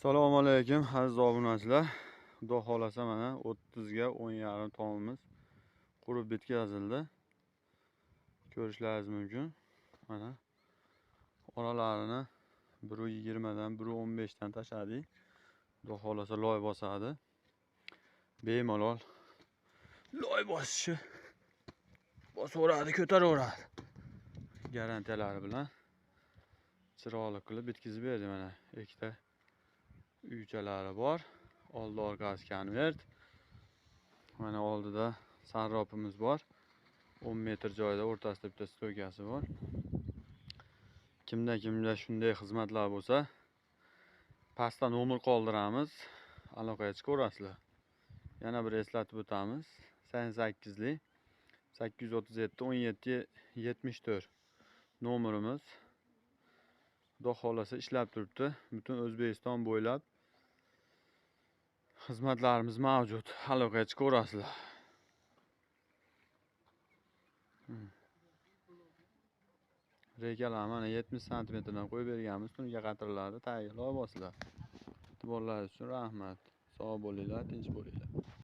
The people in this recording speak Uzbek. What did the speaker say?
Assalomu alaykum aziz obunachilar. Xudo xolasa mana 30 ga 10,5 tomimiz qurib bitkazildi. Ko'rishlaringiz mumkin. Mana oralarini 1.20 dan 1.15 dan tashladik. Xudo xolasa loy bosadi. Bemalol loy bosishi bosaveradi, ko'taraveradi. Garantiyalari bilan chiroyli qilib bitkazib berdi. Mana ikkita uychalari bor. Oldi orqasi konvert. Mana oldida sarropimiz bor. 10 metr joyda o'rtasida bitta stoykasi bor. Kimda shunday xizmatlar bo'lsa, pastda nomer qoldiramiz. Aloqaga chiqaverasizlar. Yana bir eslatib o'tamiz. 88 lik 837 17 74 nomerimiz. Xudo xolasa ishlab turibdi. Butun O'zbekiston bo'ylab xizmatlarimiz mavjud. Aloqaga chiqaverasizlar. Rekalar mana 70 cm dan qo'yib berganmiz. Tunga qatirlari tagiga loy bosdilar. E'tiborlaringiz uchun rahmat. Sog' bo'linglar, tinch bo'linglar.